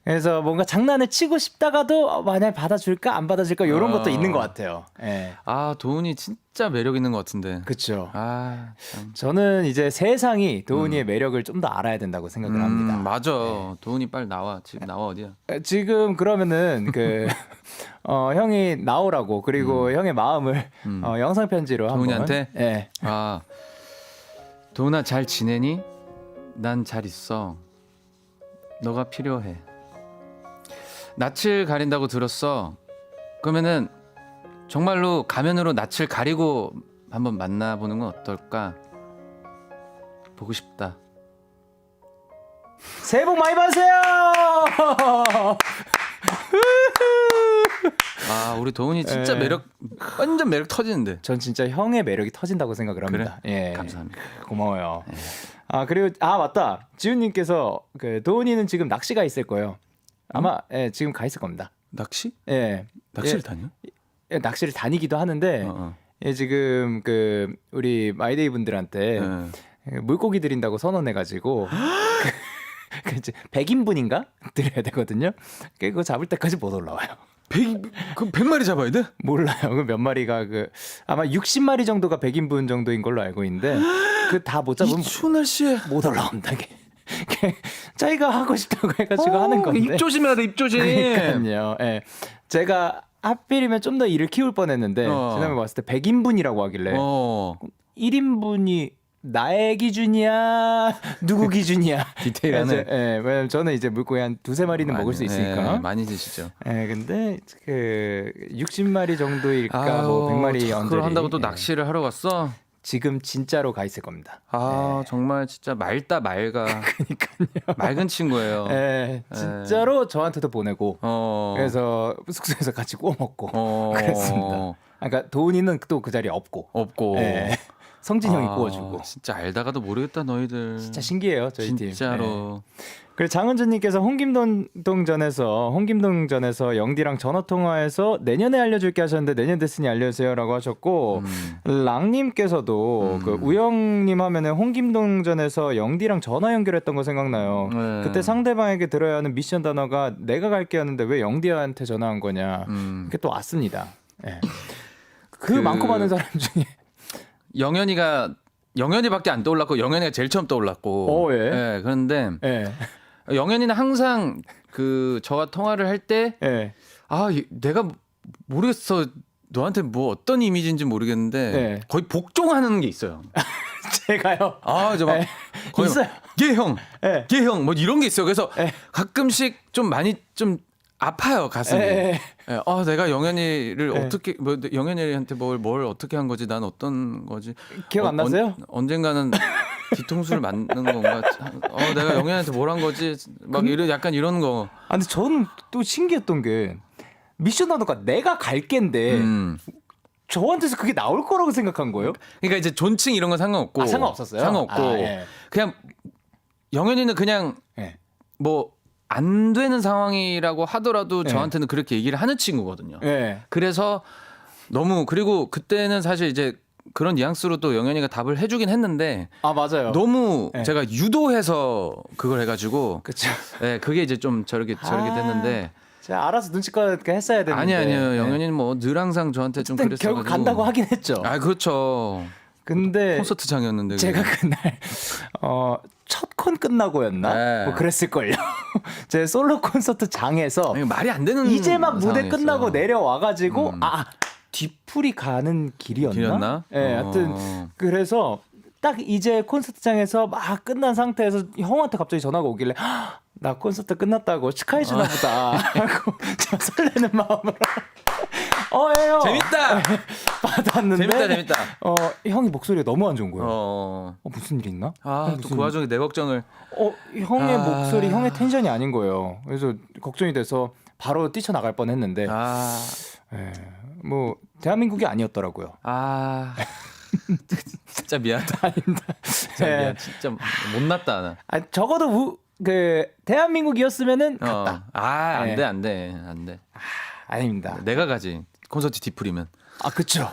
그래서 뭔가 장난을 치고 싶다가도 만약 받아줄까 안 받아줄까 이런 것도 있는 것 같아요. 도훈이 진짜 매력 있는 것 같은데. 그렇죠. 저는 이제 세상이 도훈이의 매력을 좀 더 알아야 된다고 생각을 합니다. 맞아. 도훈이 빨리 나와. 지금 나와 어디야? 지금 그러면은 형이 나오라고 그리고 형의 마음을 영상 편지로 도훈이한테? 한번. 도훈아 잘 지내니? 난 잘 있어. 너가 필요해. 낯을 가린다고 들었어. 그러면은 정말로 가면으로 낯을 가리고 한번 만나보는 건 어떨까? 보고 싶다. 새해 복 많이 받으세요. 아 우리 도훈이 진짜 매력 완전 매력 터지는데. 전 진짜 형의 매력이 터진다고 생각을 합니다. 그래? 예. 감사합니다. 고마워요. 아 그리고 맞다. 지훈님께서 그 도훈이는 지금 낚시가 있을 거예요. 아마 예, 지금 가 있을 겁니다. 낚시? 예. 낚시를 예, 다녀? 예, 낚시를 다니기도 하는데 예, 지금 그 우리 마이데이 분들한테 물고기 드린다고 선언해가지고 그 이제 100인분인가 드려야 되거든요. 그거 잡을 때까지 못 올라와요. 100마리 잡아야 돼? 몰라요. 그 몇 마리가 그 아마 60마리 정도가 100인분 정도인 걸로 알고 있는데 그 다 못 잡으면 이 추운 날씨에 못 올라온다. 자기가 하고 싶다고 해가지고 하는 건데. 입 조심해야 돼. 입 조심. 그러니까요. 예. 제가 하필이면 좀 더 일을 키울 뻔했는데 지난번에 왔을 때 100인분이라고 하길래 1인분이 나의 기준이야 누구 기준이야 디테일하네. 예, 왜냐면 저는 이제 물고기 한 2-3마리는 먹을 수 있으니까. 예, 많이 드시죠. 예, 근데 그 60마리 정도일까 뭐 100마리 언저리. 그걸 한다고 또 낚시를 하러 갔어? 지금 진짜로 가 있을 겁니다. 정말 진짜 맑다 맑아. 그러니까요. 맑은 친구예요. 예, 진짜로 저한테도 보내고 그래서 숙소에서 같이 구워 먹고 그랬습니다. 그러니까 도훈이는 또 그 자리에 없고 예. 성진 형이 구워주고. 진짜 알다가도 모르겠다 너희들. 진짜 신기해요 저희 팀. 진짜로. 그리고 장은주님께서 홍김동전에서 영디랑 전화 통화해서 내년에 알려줄게 하셨는데 내년 됐으니 알려주세요라고 하셨고 랑님께서도 그 우영님 하면은 홍김동전에서 영디랑 전화 연결했던 거 생각나요. 그때 상대방에게 들어야 하는 미션 단어가 내가 갈게였는데 왜 영디한테 전화한 거냐. 그게 또 왔습니다. 네. 그 많고 많은 사람 중에 영현이밖에 안 떠올랐고 영현이가 제일 처음 떠올랐고. 예. 그런데 영현이는 항상 그 저와 통화를 할 때 내가 모르겠어. 너한테 뭐 어떤 이미지인지 모르겠는데 거의 복종하는 게 있어요. 제가요. 거의 있어요. 걔 형 뭐 이런 게 있어요. 그래서 가끔씩 좀 많이 좀 아파요 가슴이. 내가 영현이를 어떻게 뭐 영현이한테 뭘 어떻게 한 거지? 난 어떤 거지? 기억 안 나세요? 언젠가는 뒤통수를 맞는 건가? 내가 영현이한테 뭘 한 거지? 막 이런 약간 이런 거. 근데 저는 또 신기했던 게 미션 단어가 내가 갈게인데 저한테서 그게 나올 거라고 생각한 거예요? 그러니까 이제 존칭 이런 건 상관없고. 상관없었어요? 상관없고 그냥 영현이는 그냥 뭐 안 되는 상황이라고 하더라도 저한테는 그렇게 얘기를 하는 친구거든요. 그래서 너무 그리고 그때는 사실 이제 그런 뉘앙스로 또 영현이가 답을 해주긴 했는데 맞아요. 너무 제가 유도해서 그걸 해가지고 그렇죠. 그게 이제 좀 저렇게 됐는데 제가 알아서 눈치껏 했어야 되는데 아니요 영현이는 뭐 늘 항상 저한테 좀 그랬어가지고 결국 간다고 하긴 했죠. 그렇죠. 근데 콘서트장이었는데 제가 그날 첫 콘 끝나고였나? 뭐 그랬을걸요. 제 솔로 콘서트 장에서 말이 안 되는 이제 막 무대 상황이었어요. 끝나고 내려와가지고 뒤풀이 가는 길이었나? 하여튼 그래서 딱 이제 콘서트장에서 막 끝난 상태에서 형한테 갑자기 전화가 오길래 나 콘서트 끝났다고 축하해주나 보다 하고 저 설레는 마음으로 형 재밌다 받았는데 재밌다 형이 목소리가 너무 안 좋은 거예요. 무슨 일 있나? 또 그 와중에 내 걱정을 형의 목소리 형의 텐션이 아닌 거예요. 그래서 걱정이 돼서 바로 뛰쳐나갈 뻔했는데 뭐 대한민국이 아니었더라고요. 진짜 미안하다. 진짜 미안. 진짜 못났다 나. 적어도 그 대한민국이었으면은 갔다. 안 돼. 아닙니다. 내가 가지. 콘서트 뒤풀이면. 그쵸.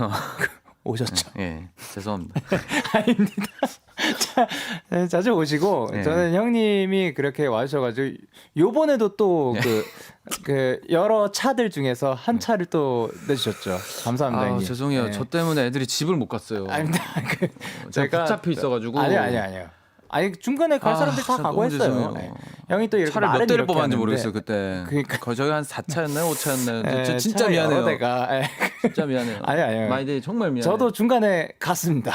오셨죠. 죄송합니다. 아닙니다. 자주 오시고 저는 형님이 그렇게 와주셔가지고 요번에도 또 그 여러 차들 중에서 한 차를 또 내주셨죠. 감사합니다. 형님. 죄송해요. 저 때문에 애들이 집을 못 갔어요. 아닙니다. 제가 붙잡혀 있어가지고. 아니요. 아니 중간에 갈 사람들 다 가고 했어요. 형이 또 이렇게 차를 몇 대를 뽑았는지 하는데. 모르겠어요 그때. 그러니까 저희 한 4차였나요 5차였나요? 진짜 미안해요. 진짜 미안해요. 아니요. 마이데이 정말 미안해요. 저도 중간에 갔습니다.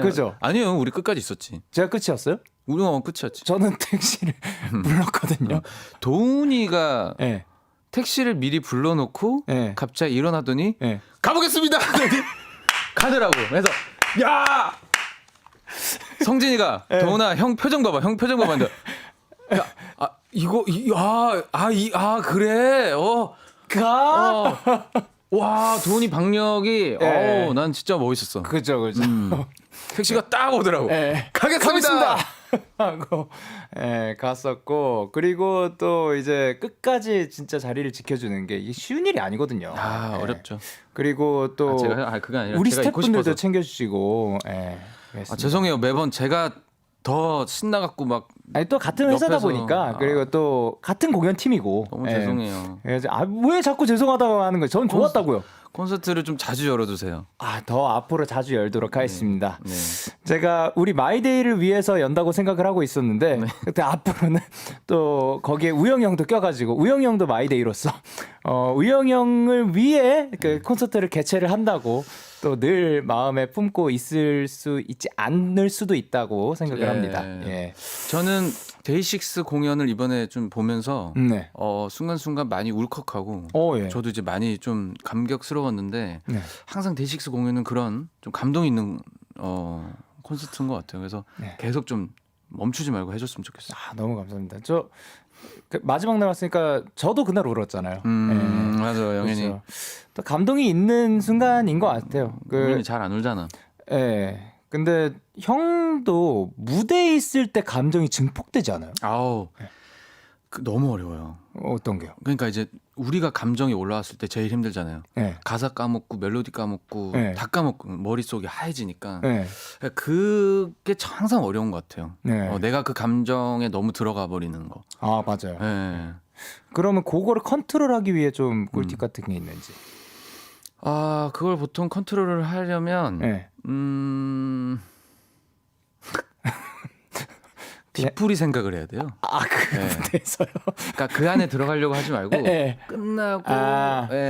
그죠? 아니요 우리 끝까지 있었지. 제가 끝이었어요? 우리 끝이었지. 저는 택시를 불렀거든요. 도훈이가 택시를 미리 불러놓고 갑자기 일어나더니 가보겠습니다. 가더라고. 그래서 야 성진이가 도훈아 형 표정 봐봐. 형 표정 봐봐. 근데 야, 그래. 와, 도훈이 박력이 예. 난 진짜 멋있었어. 그죠. 택시가 딱 오더라고. 가겠습니다. 하고 갔었고 그리고 또 이제 끝까지 진짜 자리를 지켜주는 게 이게 쉬운 일이 아니거든요. 어렵죠. 그리고 또 그게 아니라 우리 제가 있고 스태프분들도 싶어서. 챙겨주시고. 그랬습니다. 죄송해요. 매번 제가 더 신나갖고 막 아니 또 같은 회사다 옆에서, 보니까 그리고 또 같은 공연 팀이고. 너무 죄송해요. 그래서 왜 자꾸 죄송하다고 하는 거예요? 전 좋았다고요. 콘서트를 좀 자주 열어주세요. 더 앞으로 자주 열도록 하겠습니다. 네. 제가 우리 마이데이를 위해서 연다고 생각을 하고 있었는데 그때 앞으로는 또 거기에 우영이 형도 껴가지고 우영이 형도 마이데이로서 우영이 형을 위해 그 콘서트를 개최를 한다고 또 늘 마음에 품고 있지 않을 수도 있다고 생각을 합니다. 예. 저는 데이식스 공연을 이번에 좀 보면서 네. 순간순간 많이 울컥하고 예. 저도 이제 많이 좀 감격스러웠는데 네. 항상 데이식스 공연은 그런 좀 감동 있는 콘서트인 것 같아요. 그래서 계속 좀 멈추지 말고 해줬으면 좋겠어요. 너무 감사합니다. 그 마지막 날 왔으니까 저도 그날 울었잖아요. 맞아요, 영현이. 그렇죠. 또 감동이 있는 순간인 것 같아요. 영현이 잘 안 울잖아. 근데 형도 무대에 있을 때 감정이 증폭되지 않아요? 너무 어려워요. 어떤 게요? 그러니까 이제 우리가 감정이 올라왔을 때 제일 힘들잖아요. 네. 가사 까먹고 멜로디 까먹고 네. 다 까먹고 머릿속이 하얘지니까 네. 그게 항상 어려운 것 같아요. 네. 내가 그 감정에 너무 들어가 버리는 거. 맞아요. 네. 그러면 그거를 컨트롤하기 위해 좀 꿀팁 같은 게 있는지. 그걸 보통 컨트롤을 하려면 네. 뒤풀이 생각을 해야 돼요. 그 무대에서요? 그러니까 그 안에 들어가려고 하지 말고 네. 끝나고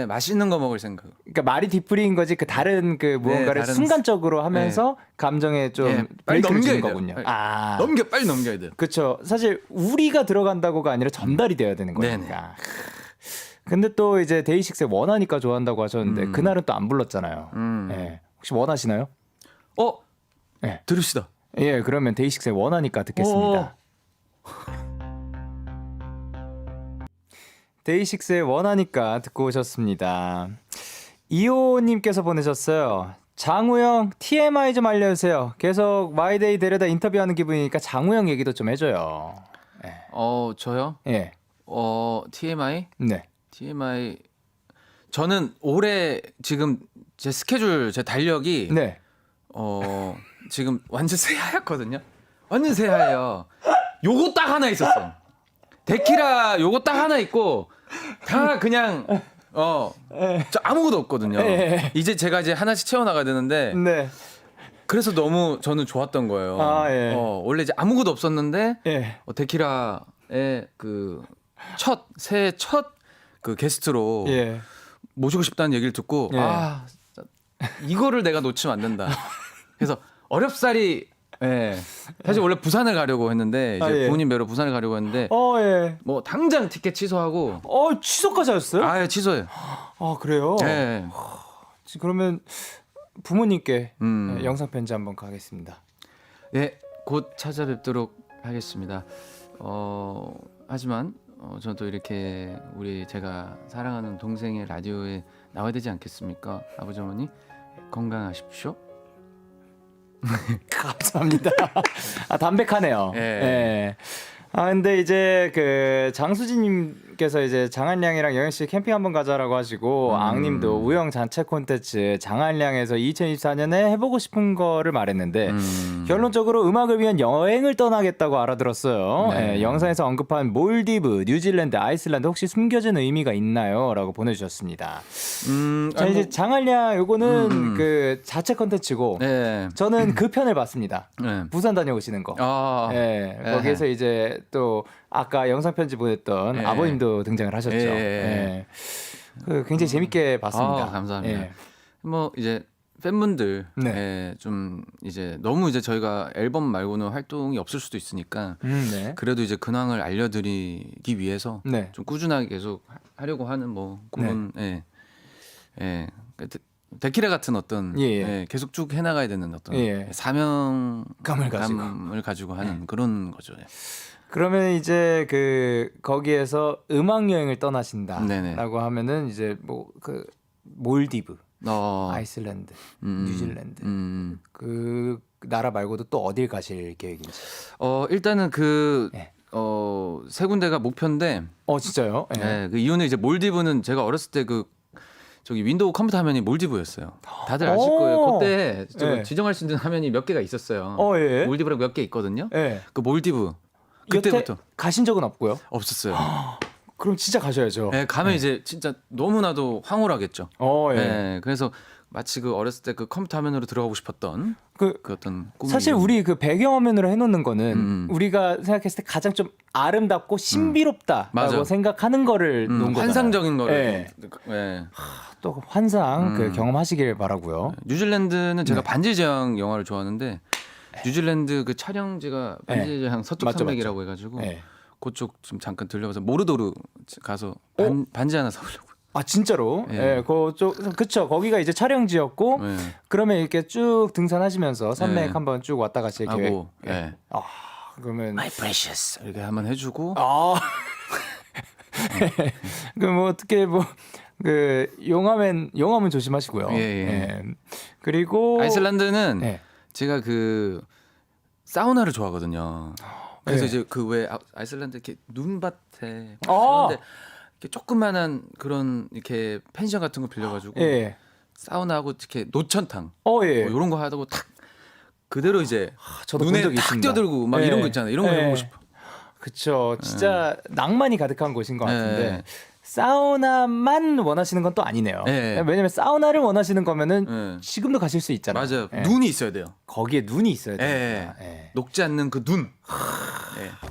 맛있는 거 먹을 생각. 그러니까 말이 뒤풀이인 거지 그 다른 그 무언가를 다른 순간적으로 하면서 감정에 좀 빨리 브레이크를 주는 넘겨야 거군요. 돼요. 빨리 넘겨야 돼요. 그렇죠. 사실 우리가 들어간다고가 아니라 전달이 돼야 되는 거니까. 근데 또 이제 데이식스의 원하니까 좋아한다고 하셨는데 그날은 또 안 불렀잖아요. 혹시 원하시나요? 네. 들읍시다. 그러면 데이식스의 원하니까 듣겠습니다. 데이식스의 원하니까 듣고 오셨습니다. 이호님께서 보내셨어요. 장우영 TMI 좀 알려주세요. 계속 마이데이 데려다 인터뷰하는 기분이니까 장우영 얘기도 좀 해줘요. 저요? 예. TMI? 네. TMI. 저는 올해 지금 제 스케줄, 제 달력이 네. 지금 완전 새하얗거든요. 완전 새하얘요. 요거 딱 하나 있었어. 데키라 요거 딱 하나 있고 다 그냥 저 아무것도 없거든요. 이제 제가 이제 하나씩 채워나가야 되는데 네. 그래서 너무 저는 좋았던 거예요. 원래 이제 아무것도 없었는데 데키라의 그 새해 첫 그 게스트로 모시고 싶다는 얘기를 듣고 이거를 내가 놓치면 안 된다. 그래서 어렵사리 사실 원래 부산을 가려고 했는데 이제 부모님 뵈러 부산을 가려고 했는데 뭐 당장 티켓 취소하고 취소까지 하셨어요? 취소해요. 그래요? 네. 그러면 부모님께 영상 편지 한번 가겠습니다. 네, 곧 찾아뵙도록 하겠습니다. 하지만 저는 또 이렇게 제가 사랑하는 동생의 라디오에 나와야 되지 않겠습니까? 아버지 어머니 건강하십시오. 감사합니다. 담백하네요. 근데 이제 그 장수진님께서 이제 장한량이랑 영현 씨 캠핑 한번 가자라고 하시고 앙님도 우영 잔치 콘텐츠 장한량에서 2024년에 해보고 싶은 거를 말했는데 결론적으로 음악을 위한 여행을 떠나겠다고 알아들었어요. 영상에서 언급한 몰디브, 뉴질랜드, 아이슬란드 혹시 숨겨진 의미가 있나요?라고 보내주셨습니다. 자 이제 장한량 요거는 그 자체 콘텐츠고 저는 그 편을 봤습니다. 부산 다녀오시는 거. 거기에서 이제 또 아까 영상 편지 보냈던 아버님도 등장을 하셨죠. 굉장히 재밌게 봤습니다. 감사합니다. 뭐 이제 팬분들 좀 이제 너무 이제 저희가 앨범 말고는 활동이 없을 수도 있으니까 그래도 이제 근황을 알려드리기 위해서 좀 꾸준하게 계속 하려고 하는 뭐 그런 데키라 같은 어떤 예, 예. 예, 계속 쭉 해나가야 되는 어떤 예. 사명감을 가지고. 가지고 하는 그런 거죠. 예. 그러면 이제 그 거기에서 음악 여행을 떠나신다라고 네네. 하면은 이제 뭐 그 몰디브, 아이슬란드, 뉴질랜드 그 나라 말고도 또 어딜 가실 계획인지. 일단은 예. 세 군데가 목표인데 진짜요? 예. 예, 그 이유는 이제 몰디브는 제가 어렸을 때 저기 윈도우 컴퓨터 화면이 몰디브였어요. 다들 아실 오. 거예요. 그때 예. 지정할 수 있는 화면이 몇 개가 있었어요. 예. 몰디브랑 몇 개 있거든요. 예. 그 몰디브 여태 그때부터 가신 적은 없고요. 없었어요. 그럼 진짜 가셔야죠. 예, 가면 이제 진짜 너무나도 황홀하겠죠. 예. 예, 그래서 마치 그 어렸을 때 그 컴퓨터 화면으로 들어가고 싶었던 그 그 어떤 꿈이 사실 우리 그 배경화면으로 해놓는 거는 음. 우리가 생각했을 때 가장 좀 아름답고 신비롭다라고 맞아. 생각하는 거를 놓은 거잖아요. 환상적인 거를 예. 예. 또 환상 그 경험하시길 바라고요. 뉴질랜드는 제가 네. 반지제왕 영화를 좋아하는데 뉴질랜드 그 촬영지가 반지제왕 서쪽 맞죠, 산맥이라고 해가지고 예. 그쪽 좀 잠깐 들려가서 모르도르 가서 반지 하나 사오려고. 아 진짜로? 예. 예, 그쪽 그쵸. 거기가 이제 촬영지였고 예. 그러면 이렇게 쭉 등산하시면서 산맥 예. 한번 쭉 왔다 가실 계획. 하고 예. 그러면 My precious 이렇게 한번 해주고 그럼 뭐 어떻게 뭐 그 용암은 조심하시고요. 예. 그리고 아이슬란드는 예. 제가 그 사우나를 좋아하거든요. 그래서 예. 이제 그 왜 아이슬란드 이렇게 눈밭에 아. 그런데 이렇게 조그만한 그런 이렇게 펜션 같은 거 빌려가지고 예. 사우나하고 이렇게 노천탕 예. 뭐 이런 거 하다고 탁 그대로 이제 저도 본 눈에 적이 탁 있습니다. 뛰어들고 막 예. 이런 거 있잖아요. 이런 거 예. 해보고 싶어. 그쵸. 진짜 낭만이 가득한 곳인 것 같은데 예. 사우나만 원하시는 건 또 아니네요. 예. 왜냐면 사우나를 원하시는 거면은 예. 지금도 가실 수 있잖아요. 맞아요. 예. 눈이 있어야 돼요. 거기에 눈이 있어야 예. 됩니다. 예. 녹지 않는 그 눈.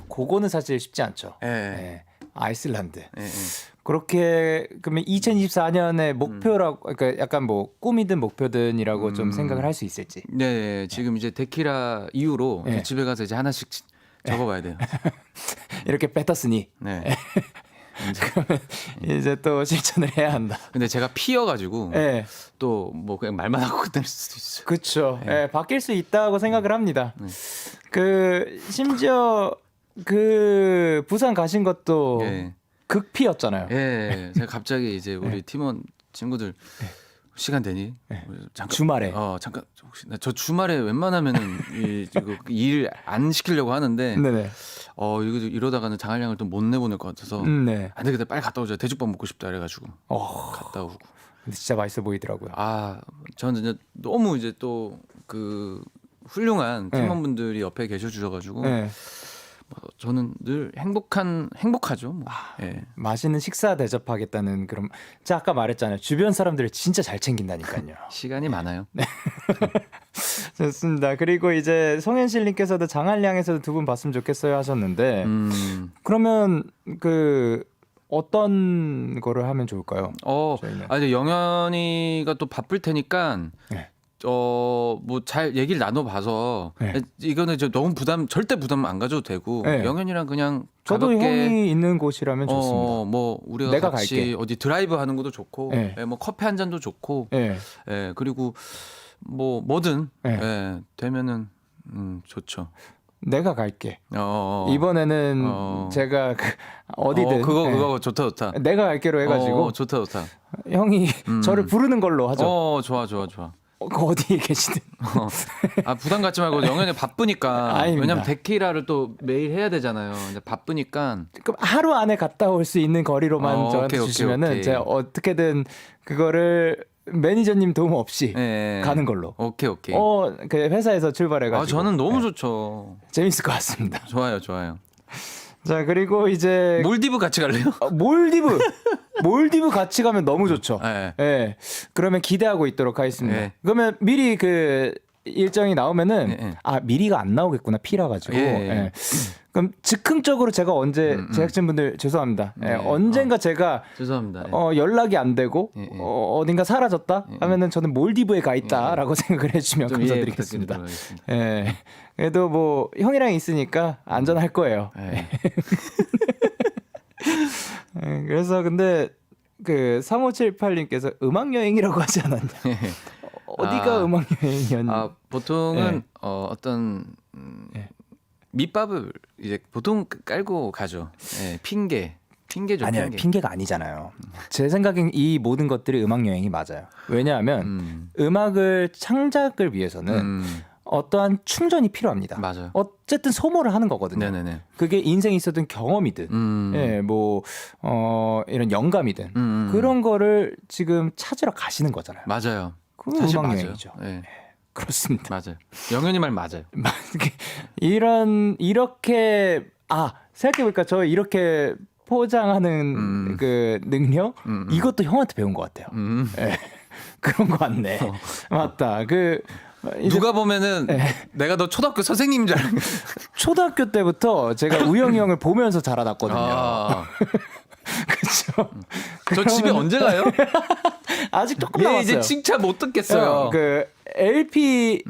그거는 사실 쉽지 않죠. 예. 예. 아이슬란드. 예. 그렇게 그러면 2024년의 목표라고 그러니까 약간 뭐 꿈이든 목표든이라고 좀 생각을 할 수 있을지. 네, 지금 이제 데키라 이후로 예. 집에 가서 이제 하나씩 적어봐야 돼요. 이렇게 뱉었으니 네. 이제 또 실천을 해야 한다. 근데 제가 피어가지고 예. 또 뭐 그냥 말만 하고 끝낼 수도 있어요. 그렇죠. 예, 바뀔 수 있다고 생각을 합니다. 그 심지어 그 부산 가신 것도 예. 극피였잖아요. 예, 제가 갑자기 이제 우리 팀원 친구들 시간 되니? 잠깐 주말에. 잠깐 혹시 저 주말에 웬만하면은 일 안 시키려고 하는데 네네. 이거 이러다가는 장한량을 또 못 내보낼 것 같아서 네. 안 되겠다 빨리 갔다 오자 대죽밥 먹고 싶다 그래가지고 갔다 오고 근데 진짜 맛있어 보이더라고요. 저는 이제 너무 이제 또 그 훌륭한 네. 팀원분들이 옆에 계셔 주셔가지고 네. 저는 늘 행복하죠. 뭐. 예. 맛있는 식사 대접하겠다는 그런 제가 아까 말했잖아요. 주변 사람들을 진짜 잘 챙긴다니까요. 시간이 많아요. 좋습니다. 그리고 이제 송현실님께서도 장한량에서도 두 분 봤으면 좋겠어요 하셨는데 그러면 그 어떤 거를 하면 좋을까요? 저희는. 이제 영현이가 또 바쁠 테니까 네. 뭐 잘 얘기를 나눠봐서 네. 이거는 너무 절대 부담 안 가져도 되고 네. 영현이랑 그냥 저도 가볍게 형이 있는 곳이라면 좋습니다. 뭐 우리가 내가 같이 갈게. 어디 드라이브 하는 것도 좋고 네. 뭐 커피 한 잔도 좋고 네. 그리고 뭐 뭐든 네. 되면은 좋죠. 내가 갈게. 어. 이번에는 제가 어디든 그거 좋다. 내가 갈게로 해가지고 좋다. 형이 저를 부르는 걸로 하죠. 좋아. 어디에 계시든. 부담 갖지 말고 영현이 바쁘니까. 아닙니다. 왜냐면 데키라를 또 매일 해야 되잖아요. 근데 바쁘니까. 그럼 하루 안에 갔다 올 수 있는 거리로만 저한테 오케이. 주시면은 제가 어떻게든 그거를 매니저님 도움 없이 네. 가는 걸로. 오케이. 그 회사에서 출발해가지고. 저는 너무 좋죠. 재밌을 것 같습니다. 좋아요. 자 그리고 이제 몰디브 같이 갈래요? 몰디브 같이 가면 너무 좋죠. 네. 예. 그러면 기대하고 있도록 하겠습니다. 네. 그러면 미리 그 일정이 나오면은 네. 미리가 안 나오겠구나 피라 가지고. 예. 예. 그럼 즉흥적으로 제가 언제 제작진분들 죄송합니다. 예. 언젠가 제가 죄송합니다. 연락이 안 되고 예. 어딘가 사라졌다 하면은 저는 몰디브에 가 있다라고 생각을 해주시면 좀 감사드리겠습니다. 이해 부탁드리도록 하겠습니다. 예. 그래도 뭐 형이랑 있으니까 안전할 거예요. 네. 예, 그래서 근데 그 3578님께서 음악 여행이라고 하지 않았냐? 어디가 아, 음악 여행이었냐? 보통은 네. 어떤 네. 밑밥을 이제 보통 깔고 가죠. 예, 핑계죠. 아니요, 핑계가 아니잖아요. 제 생각엔 이 모든 것들이 음악 여행이 맞아요. 왜냐하면 음악을 창작을 위해서는 어떠한 충전이 필요합니다. 맞아요. 어쨌든 소모를 하는 거거든요. 네네네. 그게 인생에 있었던 경험이든, 예, 뭐 이런 영감이든 그런 거를 지금 찾으러 가시는 거잖아요. 맞아요. 그건 사실 음악 맞아요. 여행이죠. 네, 그렇습니다. 맞아요. 영현이 말 맞아요. 이렇게 생각해보니까 저 이렇게 포장하는 그 능력 이것도 형한테 배운 것 같아요. 예. 그런 거 같네. 맞다. 누가 보면은 내가 너 초등학교 선생님인 줄 알고. 초등학교 때부터 제가 우영이 형을 보면서 자라났거든요. 그렇죠. 저 집에 언제 가요? 아직 조금 얘 남았어요. 이제 칭찬 못 듣겠어요. 그 LP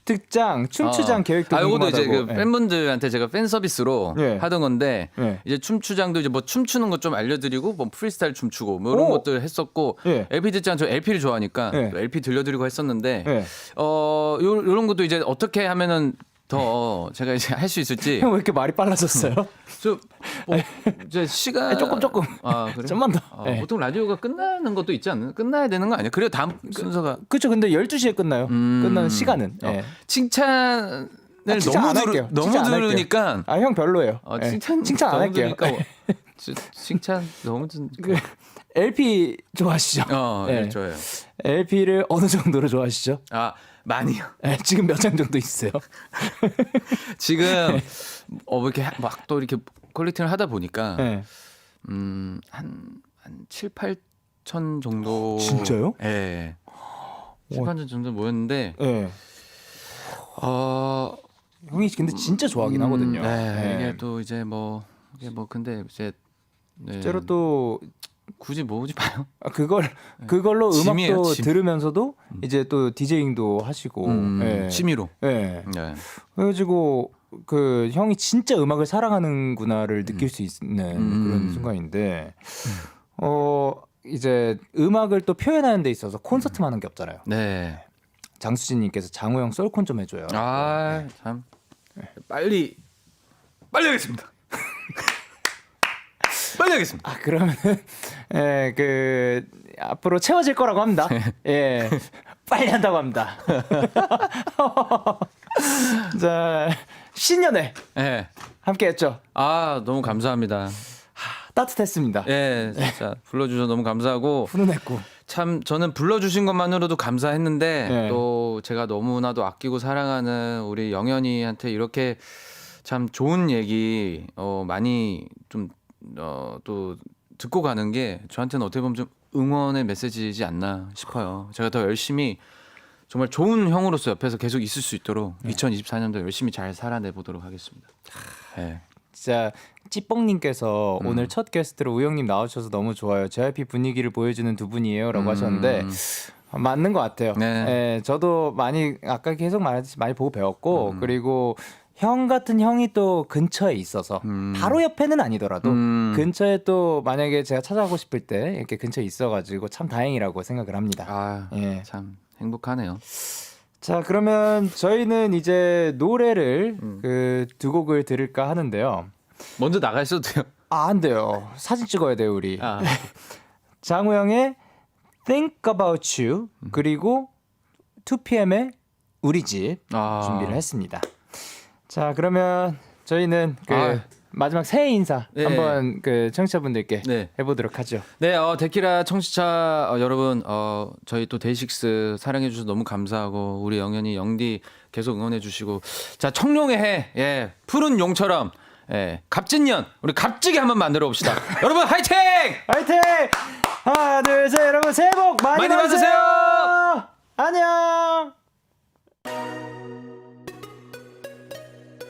특장 춤추장 계획도 이것도 궁금하다고. 이제 그 팬분들한테 제가 팬 서비스로 예. 하던 건데 예. 이제 춤추장도 이제 뭐 춤추는 것 좀 알려드리고 뭐 프리스타일 춤추고 뭐 이런 오. 것들 했었고 예. LP 특장 저 LP를 좋아하니까 예. LP 들려드리고 했었는데 예. 요런 것도 이제 어떻게 하면은 더 제가 이제 할 수 있을지 형 왜 이렇게 말이 빨라졌어요? 뭐 이제 시간 조금 그래? 좀만 더. 예. 보통 라디오가 끝나는 것도 있지 않나? 끝나야 되는 거 아니야? 그래요 다음 순서가 그렇죠. 근데 12시에 끝나요. 끝나는 시간은. 예. 칭찬을 칭찬 안 할게요. 너무 칭찬 안 할게요. 들으니까 형 별로예요. 예. 칭찬 안 너무 할게요. 들으니까 칭찬 너무 그 LP 좋아하시죠? 예. 좋아요. LP를 어느 정도로 좋아하시죠? 많이요. 예, 지금 몇 장 정도 있어요? 지금 이렇게 막 또 이렇게 퀄리티를 하다 보니까 예. 한 7, 8천 정도. 진짜요? 예. 7, 8천 정도 모였는데 예. 형이 근데 진짜 좋아하긴 하거든요. 네, 예. 이게 또 이제 이게 근데 이제 실제로 또 굳이 모으지 마요. 그걸로 짐이에요, 음악도 짐. 들으면서도 이제 또 디제잉도 하시고 예. 취미로. 예. 네. 그래가지고 그 형이 진짜 음악을 사랑하는구나를 느낄 수 있는 그런 순간인데 이제 음악을 또 표현하는 데 있어서 콘서트만 하는 게 없잖아요. 네. 장수진님께서 장호 형 썰콘 좀 해줘요. 참 빨리 하겠습니다. 빨리 하겠습니다. 그러면은 그 앞으로 채워질 거라고 합니다. 예, 빨리 한다고 합니다. 자, 신년회 네. 함께했죠. 너무 감사합니다. 따뜻했습니다. 예, 진짜 불러주셔서 너무 감사하고 훈훈했고. 참 저는 불러주신 것만으로도 감사했는데 네. 또 제가 너무나도 아끼고 사랑하는 우리 영현이한테 이렇게 참 좋은 얘기 많이 좀 또 듣고 가는 게 저한테는 어떻게 보면 좀 응원의 메시지이지 않나 싶어요. 제가 더 열심히 정말 좋은 형으로서 옆에서 계속 있을 수 있도록 2024년도 열심히 잘 살아내 보도록 하겠습니다. 네. 진짜 찌뽕님께서 오늘 첫 게스트로 우영님 나오셔서 너무 좋아요. JYP 분위기를 보여주는 두 분이에요라고 하셨는데 맞는 것 같아요. 네. 예, 저도 많이 아까 계속 말했듯이 많이 보고 배웠고 그리고 형 같은 형이 또 근처에 있어서 바로 옆에는 아니더라도 근처에 또 만약에 제가 찾아가고 싶을 때 이렇게 근처에 있어가지고 참 다행이라고 생각을 합니다. 예. 참 행복하네요. 자, 그러면 저희는 이제 노래를 그 두 곡을 들을까 하는데요. 먼저 나가 있어도 돼요. 안 돼요. 사진 찍어야 돼요, 우리. 아. 장우영의 Think About You 그리고 2PM의 우리 집 준비를 했습니다. 자, 그러면 저희는 그 마지막 새해 인사 네. 한번 그 청취자분들께 네. 해보도록 하죠. 네, 데키라 청취자 여러분, 저희 또 데이식스 사랑해 주셔서 너무 감사하고 우리 영현이 영디 계속 응원해 주시고 자 청룡의 해, 예, 푸른 용처럼, 예, 갑진년 우리 갑지게 한번 만들어 봅시다. 여러분 화이팅! 화이팅! 하나, 둘, 셋, 여러분 새해 복 많이 많이 받으세요! 안녕.